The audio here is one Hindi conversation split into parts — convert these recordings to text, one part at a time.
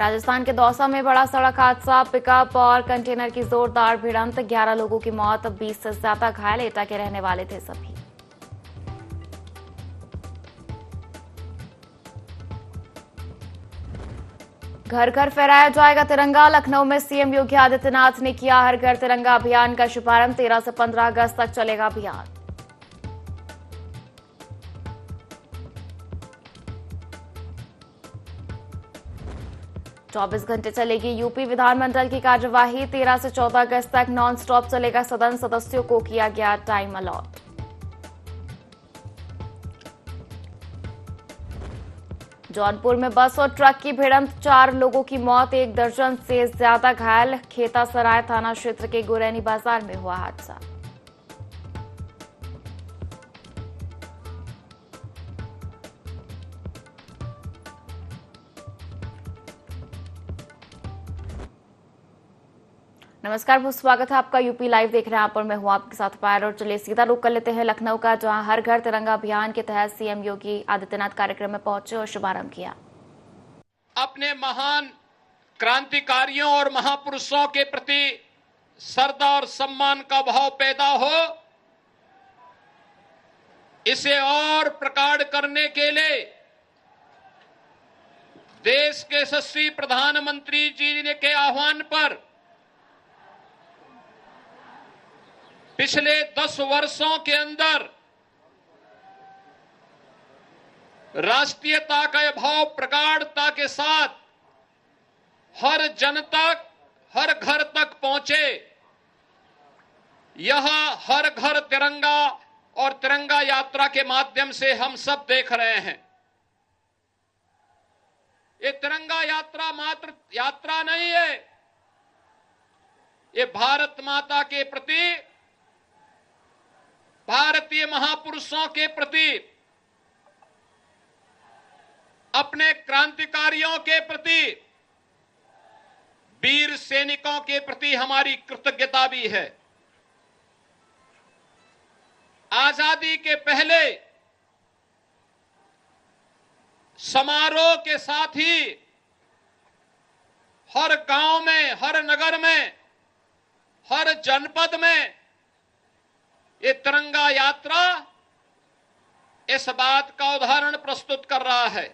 राजस्थान के दौसा में बड़ा सड़क हादसा, पिकअप और कंटेनर की जोरदार भिड़ंत, 11 लोगों की मौत, 20 से ज्यादा घायल, एटा के रहने वाले थे सभी। घर घर फहराया जाएगा तिरंगा, लखनऊ में सीएम योगी आदित्यनाथ ने किया हर घर तिरंगा अभियान का शुभारंभ, 13 से 15 अगस्त तक चलेगा अभियान। चौबीस घंटे चलेगी यूपी विधानमंडल की कार्यवाही, 13 से 14 अगस्त तक नॉन स्टॉप चलेगा सदन, सदस्यों को किया गया टाइम अलॉट। जौनपुर में बस और ट्रक की भिड़ंत, 4 लोगों की मौत, 1 दर्जन से ज्यादा घायल, खेतासराय थाना क्षेत्र के गुरैनी बाजार में हुआ हादसा। नमस्कार, बहुत स्वागत है आपका यूपी लाइव देख रहे हैं आप और मैं हूं आपके साथ पायर। और चलिए सीधा रुख कर लेते हैं लखनऊ का, जहां हर घर तिरंगा अभियान के तहत सीएम योगी आदित्यनाथ कार्यक्रम में पहुंचे और शुभारंभ किया। अपने महान क्रांतिकारियों और महापुरुषों के प्रति श्रद्धा और सम्मान का भाव पैदा हो, इसे और प्रगाढ़ करने के लिए देश के यशस्वी प्रधानमंत्री जी के आह्वान पर पिछले 10 वर्षों के अंदर राष्ट्रीयता का भाव प्रगाढ़ता के साथ हर जनता, हर घर तक पहुंचे। यह हर घर तिरंगा और तिरंगा यात्रा के माध्यम से हम सब देख रहे हैं। ये तिरंगा यात्रा मात्र यात्रा नहीं है, ये भारत माता के प्रति, भारतीय महापुरुषों के प्रति, अपने क्रांतिकारियों के प्रति, वीर सैनिकों के प्रति हमारी कृतज्ञता भी है। आजादी के पहले समारोह के साथ ही हर गांव में, हर नगर में, हर जनपद में ये तिरंगा यात्रा इस बात का उदाहरण प्रस्तुत कर रहा है।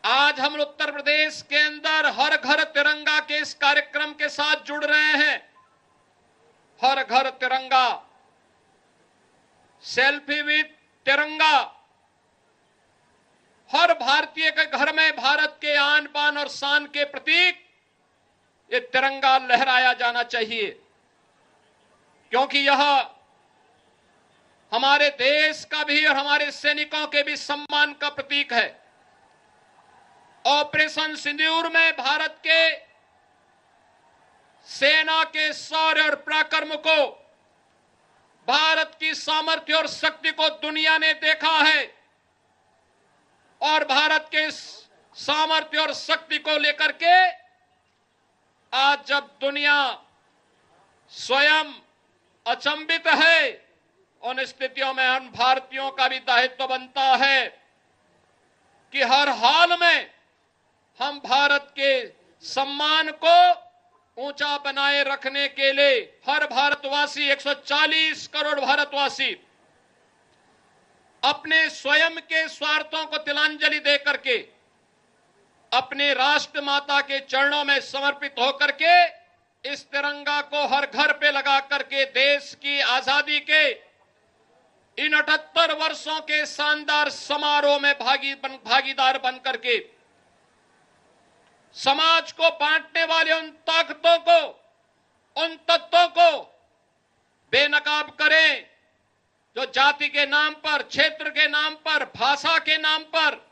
आज हम उत्तर प्रदेश के अंदर हर घर तिरंगा के इस कार्यक्रम के साथ जुड़ रहे हैं। हर घर तिरंगा, सेल्फी विद तिरंगा, हर भारतीय के घर में भारत के आन बान और शान के प्रतीक ये तिरंगा लहराया जाना चाहिए, क्योंकि यह हमारे देश का भी और हमारे सैनिकों के भी सम्मान का प्रतीक है। ऑपरेशन सिंदूर में भारत के सेना के शौर्य और पराक्रम को, भारत की सामर्थ्य और शक्ति को दुनिया ने देखा है, और भारत के सामर्थ्य और शक्ति को लेकर के आज जब दुनिया स्वयं अचंभित है, उन स्थितियों में हम भारतीयों का भी दायित्व बनता है कि हर हाल में हम भारत के सम्मान को ऊंचा बनाए रखने के लिए हर भारतवासी, 140 करोड़ भारतवासी अपने स्वयं के स्वार्थों को तिलांजलि दे करके अपने राष्ट्र माता के चरणों में समर्पित होकर के इस तिरंगा को हर घर पे लगा करके देश की आजादी के इन 78 वर्षों के शानदार समारोह में भागीदार बन करके समाज को बांटने वाले उन ताकतों को, उन तत्वों को बेनकाब करें, जो जाति के नाम पर, क्षेत्र के नाम पर, भाषा के नाम पर,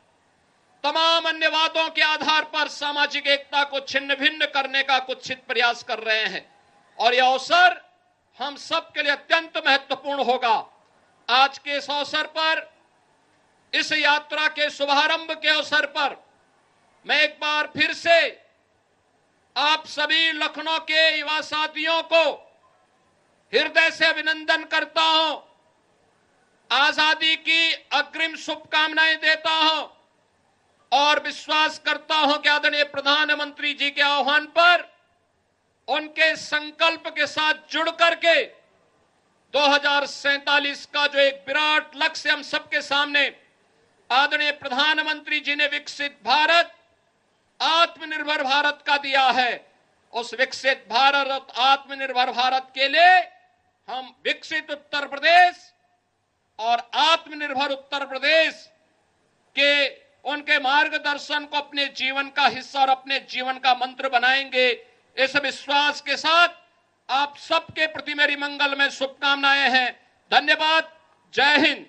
तमाम अन्य वादों के आधार पर सामाजिक एकता को छिन्न भिन्न करने का कुत्सित प्रयास कर रहे हैं। और यह अवसर हम सब के लिए अत्यंत महत्वपूर्ण होगा। आज के इस अवसर पर, इस यात्रा के शुभारंभ के अवसर पर मैं एक बार फिर से आप सभी लखनऊ के युवा साथियों को हृदय से अभिनंदन करता हूं, आजादी की अग्रिम शुभकामनाएं देता हूं। और विश्वास करता हूं कि आदरणीय प्रधानमंत्री जी के आह्वान पर उनके संकल्प के साथ जुड़ करके 2047 का जो एक विराट लक्ष्य हम सबके सामने आदरणीय प्रधानमंत्री जी ने विकसित भारत, आत्मनिर्भर भारत का दिया है, उस विकसित भारत और आत्मनिर्भर भारत के लिए हम विकसित उत्तर प्रदेश और आत्मनिर्भर उत्तर प्रदेश के उनके मार्गदर्शन को अपने जीवन का हिस्सा और अपने जीवन का मंत्र बनाएंगे। इस विश्वास के साथ आप सबके प्रति मेरी मंगलमय शुभकामनाएं हैं। धन्यवाद। जय हिंद।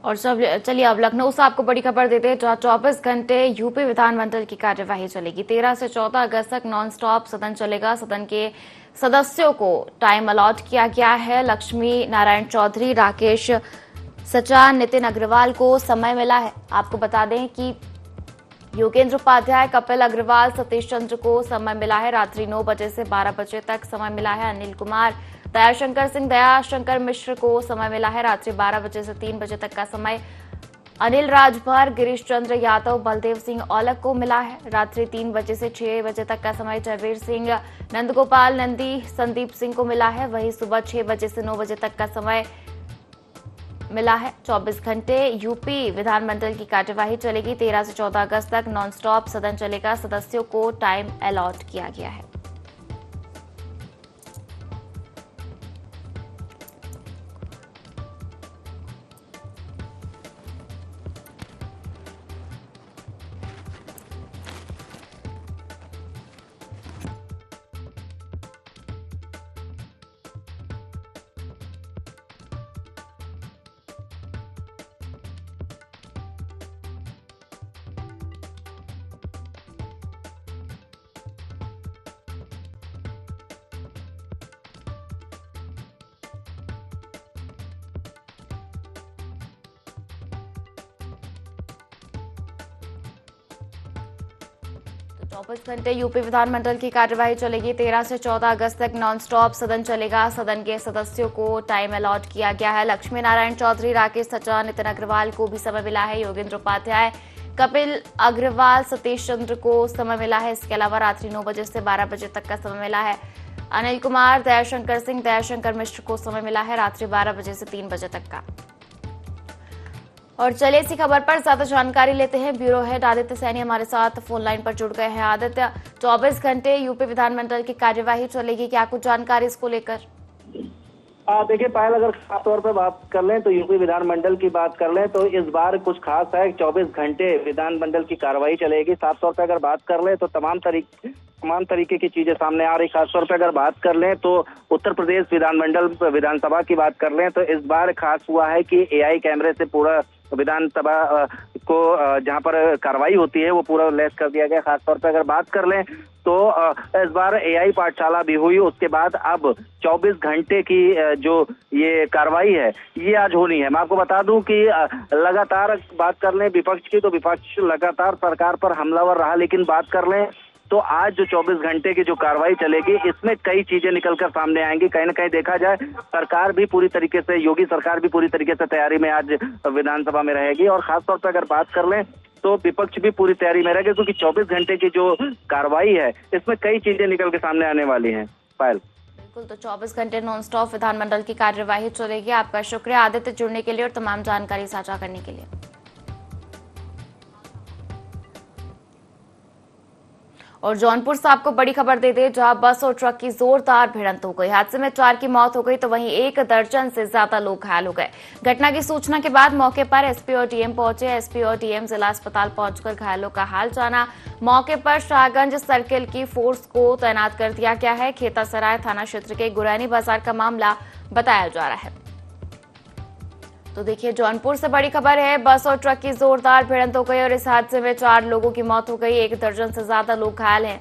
और चलिए अब लखनऊ से आपको बड़ी खबर देते हैं, जहां 24 घंटे यूपी विधानमंडल की कार्यवाही चलेगी। 13 से 14 अगस्त तक नॉन स्टॉप सदन चलेगा। सदन के सदस्यों को टाइम अलॉट किया गया है। लक्ष्मी नारायण चौधरी, राकेश सचान, नितिन अग्रवाल को समय मिला है। आपको बता दें कि योगेंद्र उपाध्याय, कपिल अग्रवाल, सतीश चंद्र को समय मिला है। रात्रि 9 बजे से 12 बजे तक समय मिला है। अनिल कुमार, दयाशंकर सिंह, दयाशंकर मिश्र को समय मिला है। रात्रि 12 बजे से 3 बजे तक का समय अनिल राजभर, गिरीश चंद्र यादव, बलदेव सिंह औलख को मिला है। रात्रि 3 बजे से 6 बजे तक का समय जयवीर सिंह, नंदगोपाल नंदी, संदीप सिंह को मिला है। वहीं सुबह 6 बजे से 9 बजे तक का समय मिला है। 24 घंटे यूपी विधानमंडल की कार्यवाही चलेगी। 13 से 14 अगस्त तक नॉन स्टॉप सदन चलेगा। सदस्यों को टाइम अलॉट किया गया है। तो 24 घंटे यूपी विधानमंडल की कार्यवाही चलेगी। 13 से 14 अगस्त तक नॉन स्टॉप सदन चलेगा। सदन के सदस्यों को टाइम अलॉट किया गया है। लक्ष्मी नारायण चौधरी, राकेश सचान, नितिन अग्रवाल को भी समय मिला है। योगेंद्र उपाध्याय, कपिल अग्रवाल, सतीश चंद्र को समय मिला है। इसके अलावा रात्रि 9 बजे से 12 बजे तक का समय मिला है। अनिल कुमार, दयाशंकर सिंह, दयाशंकर मिश्र को समय मिला है। रात्रि 12 बजे से 3 बजे तक का। और चलिए इसी खबर पर ज्यादा जानकारी लेते हैं। ब्यूरो हेड आदित्य सैनी हमारे साथ फोन लाइन पर जुड़ गए हैं। आदित्य, 24 घंटे यूपी विधानमंडल की कार्यवाही चलेगी, क्या कुछ जानकारी इसको लेकर? देखिए पायल, अगर खास तौर पर बात कर लें तो यूपी विधानमंडल की बात कर लें तो इस बार कुछ खास है। 24 घंटे विधानमंडल की कार्यवाही चलेगी। साफ तौर पर अगर बात कर लें तो तमाम तरीके की चीजें सामने आ रही। खासतौर पर अगर बात कर लें तो उत्तर प्रदेश विधानसभा की बात कर लें तो इस बार खास हुआ है कि एआई कैमरे से पूरा विधानसभा को जहां पर कार्रवाई होती है वो पूरा लैस कर दिया गया। खासतौर पर अगर बात कर लें तो इस बार एआई पाठशाला भी हुई। उसके बाद अब 24 घंटे की जो ये कार्रवाई है ये आज होनी है। मैं आपको बता दूं कि लगातार बात कर लें विपक्ष की तो विपक्ष लगातार सरकार पर हमलावर रहा, लेकिन बात कर लें तो आज जो 24 घंटे की जो कार्रवाई चलेगी इसमें कई चीजें निकलकर सामने आएंगी। कहीं ना कहीं देखा जाए सरकार भी पूरी तरीके से, योगी सरकार भी पूरी तरीके से तैयारी में आज विधानसभा में रहेगी। और खासतौर पर अगर बात कर लें तो विपक्ष भी पूरी तैयारी में रहेगा, क्योंकि 24 घंटे की जो कार्रवाई है इसमें कई चीजें निकल के सामने आने वाली हैं। पायल, बिल्कुल, तो 24 घंटे नॉन स्टॉप विधानमंडल की कार्यवाही चलेगी। आपका शुक्रिया आदित्य जुड़ने के लिए और तमाम जानकारी साझा करने के लिए। और जौनपुर से आपको बड़ी खबर दे दें, जहां बस और ट्रक की जोरदार भिड़ंत हो गई। हादसे में 4 की मौत हो गई तो वहीं 1 दर्जन से ज्यादा लोग घायल हो गए। घटना की सूचना के बाद मौके पर एसपी और डीएम पहुंचे। एसपी और डीएम जिला अस्पताल पहुंचकर घायलों का हाल जाना। मौके पर शाहगंज सर्किल की फोर्स को तैनात कर दिया गया है। खेतासराय थाना क्षेत्र के गुरैनी बाजार का मामला बताया जा रहा है। तो देखिए, जौनपुर से बड़ी खबर है। बस और ट्रक की जोरदार भिड़ंत हो गई और इस हादसे में 4 लोगों की मौत हो गई। 1 दर्जन से ज्यादा लोग घायल हैं।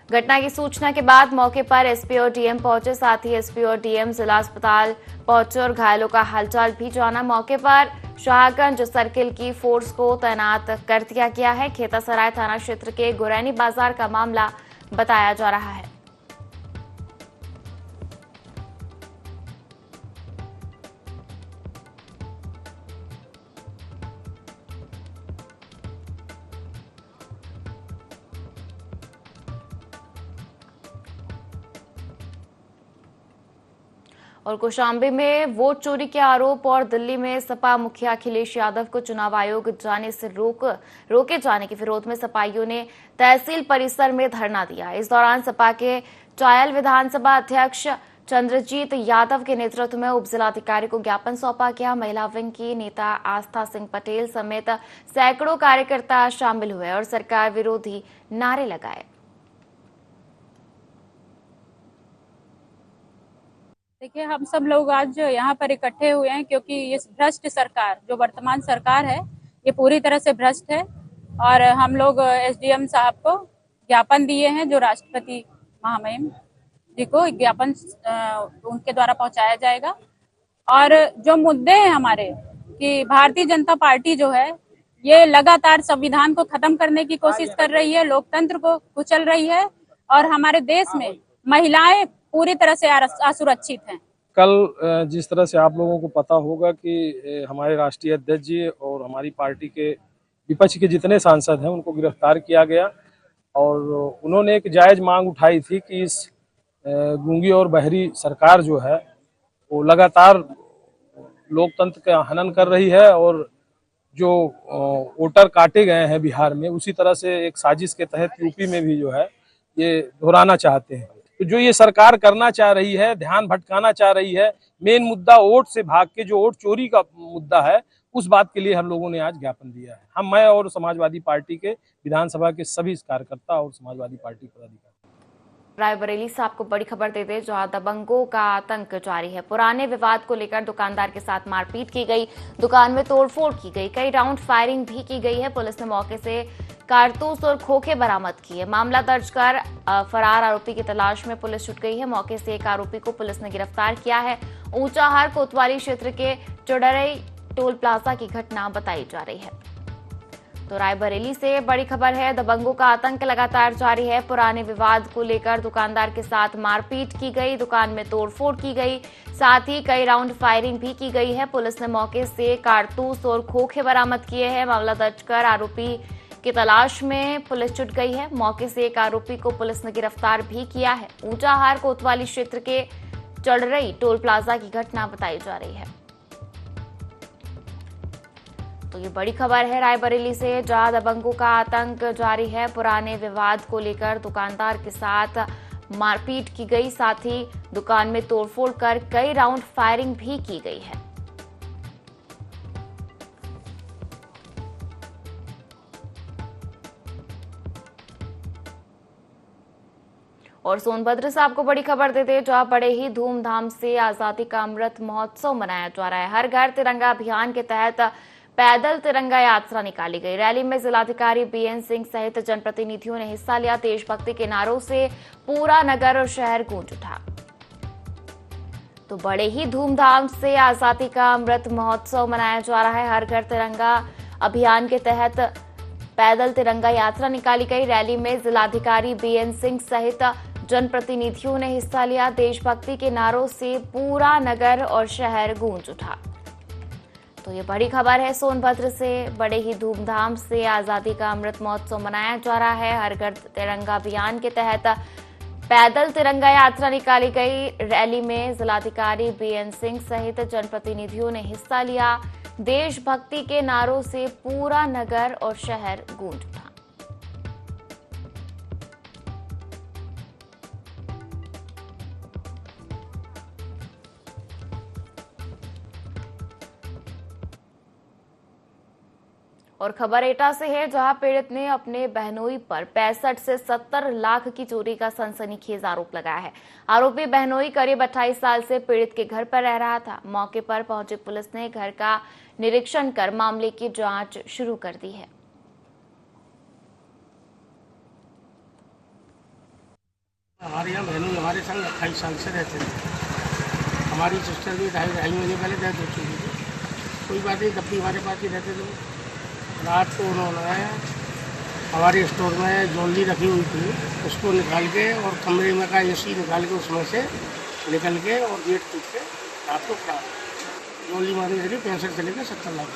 घटना की सूचना के बाद मौके पर एसपी और डीएम पहुंचे। साथ ही एसपी और डीएम जिला अस्पताल पहुंचे और घायलों का हालचाल भी जाना। मौके पर शाहगंज सर्किल की फोर्स को तैनात कर दिया गया है। खेतासराय थाना क्षेत्र के गुरैनी बाजार का मामला बताया जा रहा है। और कौशाम्बी में वोट चोरी के आरोप और दिल्ली में सपा मुखिया अखिलेश यादव को चुनाव आयोग जाने से रोके जाने के विरोध में सपाइयों ने तहसील परिसर में धरना दिया। इस दौरान सपा के चायल विधानसभा अध्यक्ष चंद्रजीत यादव के नेतृत्व में उप जिलाधिकारी को ज्ञापन सौंपा गया। महिला विंग की नेता आस्था सिंह पटेल समेत सैकड़ों कार्यकर्ता शामिल हुए और सरकार विरोधी नारे लगाए। देखिए, हम सब लोग आज यहाँ पर इकट्ठे हुए हैं क्योंकि ये भ्रष्ट सरकार जो वर्तमान सरकार है ये पूरी तरह से भ्रष्ट है और हम लोग एसडीएम साहब को ज्ञापन दिए हैं, जो राष्ट्रपति महामहिम जी को ज्ञापन उनके द्वारा पहुंचाया जाएगा। और जो मुद्दे हैं हमारे कि भारतीय जनता पार्टी जो है ये लगातार संविधान को खत्म करने की कोशिश कर रही है, लोकतंत्र को कुचल रही है और हमारे देश में महिलाएं पूरी तरह से असुरक्षित हैं। कल जिस तरह से आप लोगों को पता होगा कि हमारे राष्ट्रीय अध्यक्ष जी और हमारी पार्टी के विपक्ष के जितने सांसद हैं उनको गिरफ्तार किया गया और उन्होंने एक जायज मांग उठाई थी कि इस गूंगी और बहरी सरकार जो है वो लगातार लोकतंत्र का हनन कर रही है और जो वोटर काटे गए हैं बिहार में उसी तरह से एक साजिश के तहत यूपी में भी जो है ये दोहराना चाहते हैं। तो जो ये सरकार करना चाह रही है, ध्यान भटकाना चाह रही है, मेन मुद्दा वोट से भाग के जो वोट चोरी का मुद्दा है उस बात के लिए हम लोगों ने आज ज्ञापन दिया है। मैं और समाजवादी पार्टी के विधानसभा के सभी कार्यकर्ता और समाजवादी पार्टी पदाधिकारी। रायबरेली से आपको बड़ी खबर देते हैं, जहां दबंगों का आतंक जारी है। पुराने विवाद को लेकर दुकानदार के साथ मारपीट की गई, दुकान में तोड़फोड़ की गई, कई राउंड फायरिंग भी की गई है। पुलिस ने मौके से कारतूस और खोखे बरामद किए। मामला दर्ज कर फरार आरोपी की तलाश में पुलिस जुट गई है। मौके से एक आरोपी को पुलिस ने गिरफ्तार किया है। ऊंचाहार कोतवाली क्षेत्र के चुडरई टोल प्लाजा की घटना बताई जा रही है। तो रायबरेली से बड़ी खबर है, दबंगों का आतंक लगातार जारी है। पुराने विवाद को लेकर दुकानदार के साथ मारपीट की गई, दुकान में तोड़फोड़ की गई, साथ ही कई राउंड फायरिंग भी की गई है। पुलिस ने मौके से कारतूस और खोखे बरामद किए हैं। मामला दर्ज कर आरोपी की तलाश में पुलिस जुट गई है। मौके से एक आरोपी को पुलिस ने गिरफ्तार भी किया है। ऊंचाहार कोतवाली क्षेत्र के चढ़रई टोल प्लाजा की घटना बताई जा रही है। तो ये बड़ी खबर है रायबरेली से, जहां दबंगों का आतंक जारी है। पुराने विवाद को लेकर दुकानदार के साथ मारपीट की गई, साथ ही दुकान में तोड़फोड़ कर कई राउंड फायरिंग भी की गई है। और सोनभद्र से आपको बड़ी खबर देते हैं, जहां बड़े ही धूमधाम से आजादी का अमृत महोत्सव मनाया जा रहा है। हर घर तिरंगा अभियान के तहत पैदल तिरंगा यात्रा निकाली गई। रैली में जिलाधिकारी बीएन सिंह सहित जनप्रतिनिधियों ने हिस्सा लिया। देशभक्ति के नारों से पूरा नगर और शहर गूंज उठा। तो बड़े ही धूमधाम से आजादी का अमृत महोत्सव मनाया जा रहा है। हर घर तिरंगा अभियान के तहत पैदल तिरंगा यात्रा निकाली गई। रैली में जिलाधिकारी बीएन सिंह सहित जनप्रतिनिधियों ने हिस्सा लिया। देशभक्ति के नारों से पूरा नगर और शहर गूंज उठा। तो ये बड़ी खबर है सोनभद्र से, बड़े ही धूमधाम से आजादी का अमृत महोत्सव मनाया जा रहा है। हर घर तिरंगा अभियान के तहत पैदल तिरंगा यात्रा निकाली गई। रैली में जिलाधिकारी बीएन सिंह सहित जनप्रतिनिधियों ने हिस्सा लिया। देशभक्ति के नारों से पूरा नगर और शहर गूंज उठा। और खबर एटा से है, जहां पीड़ित ने अपने बहनोई पर 65 से 70 लाख की चोरी का सनसनीखेज आरोप लगाया है। आरोपी बहनोई करीब 28 साल से पीड़ित के घर पर रह रहा था। मौके पर पहुंची पुलिस ने घर का निरीक्षण कर मामले की जांच शुरू कर दी है। हमारे यहाँ बहनों हमारे संग 28 साल से रहते थे। हमारी सिस्टर भी ढाई महीने पहले डेथ हो चुकी थी। कोई बात नहीं, तब भी हमारे पास ही रहते थे। रात को उन्होंने हमारे स्टोर में ज्वेलरी रखी हुई थी, उसको निकाल के और कमरे में का एसी निकाल के उसमें से निकल के और गेट टूट के रात को खड़ा ज्वेलरी मारी गई 65 से लेकर 70 लाख।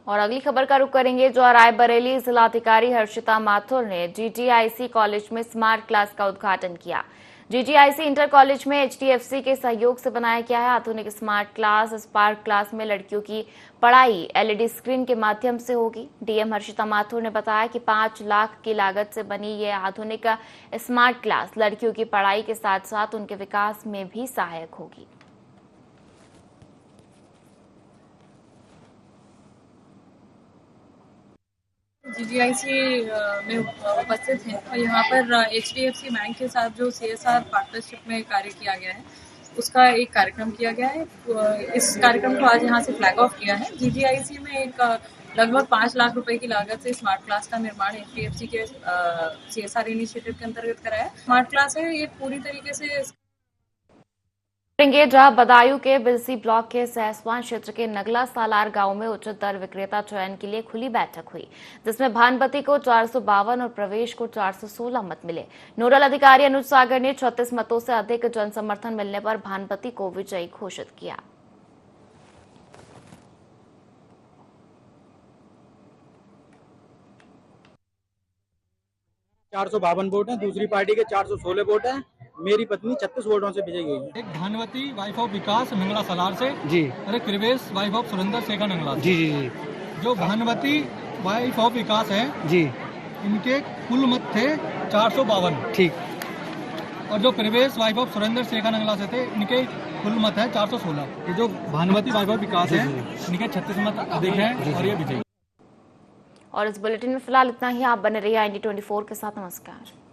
और अगली खबर का रुख करेंगे जो रायबरेली जिलाधिकारी हर्षिता माथुर ने जीजीआईसी कॉलेज में स्मार्ट क्लास का उद्घाटन किया। जीजीआईसी इंटर कॉलेज में एचडीएफसी के सहयोग से बनाया गया है आधुनिक स्मार्ट क्लास। स्पार्क क्लास में लड़कियों की पढ़ाई एलईडी स्क्रीन के माध्यम से होगी। डीएम हर्षिता माथुर ने बताया कि 5 लाख की लागत से बनी ये आधुनिक स्मार्ट क्लास लड़कियों की पढ़ाई के साथ साथ उनके विकास में भी सहायक होगी। जीजीआईसी में उपस्थित हैं और यहाँ पर एचडीएफसी बैंक के साथ जो सीएसआर पार्टनरशिप में कार्य किया गया है उसका एक कार्यक्रम किया गया है। इस कार्यक्रम को आज यहाँ से फ्लैग ऑफ किया है। जीजीआईसी में एक लगभग 5 लाख रुपए की लागत से स्मार्ट क्लास का निर्माण एचडीएफसी के सीएसआर इनिशिएटिव के अंतर्गत कराया है। स्मार्ट क्लास है, ये पूरी तरीके से जहां बदायूं के बिलसी ब्लॉक के सहसवान क्षेत्र के नगला सालार गांव में उचित दर विक्रेता चयन के लिए खुली बैठक हुई, जिसमें भानुमति को 452 और प्रवेश को 416 मत मिले। नोडल अधिकारी अनुज सागर ने 36 मतों से अधिक जन समर्थन मिलने पर भानुमति को विजयी घोषित किया। वोट हैं, दूसरी पार्टी के 416 वोट हैं। मेरी पत्नी 36 वोटों से विजयी हुई है। एक भानुमति वाइफ ऑफ विकास नंगला सलार से जी, और एक कृवेश वाइफ ऑफ सुरेंद्र शेखर नंगला से। जी जी जी। जो भानुमति वाइफ ऑफ विकास है जी, इनके कुल मत थे 452। ठीक। और जो कृवेश वाइफ ऑफ सुरेंद्र शेखर नंगला से थे इनके कुल मत है 416। ये जो भानुमति वाइफ ऑफ विकास है इनके 36 मत अधिक है और ये विजयी। और इस बुलेटिन में फिलहाल इतना ही। आप बने रहिए IND24 के साथ। नमस्कार।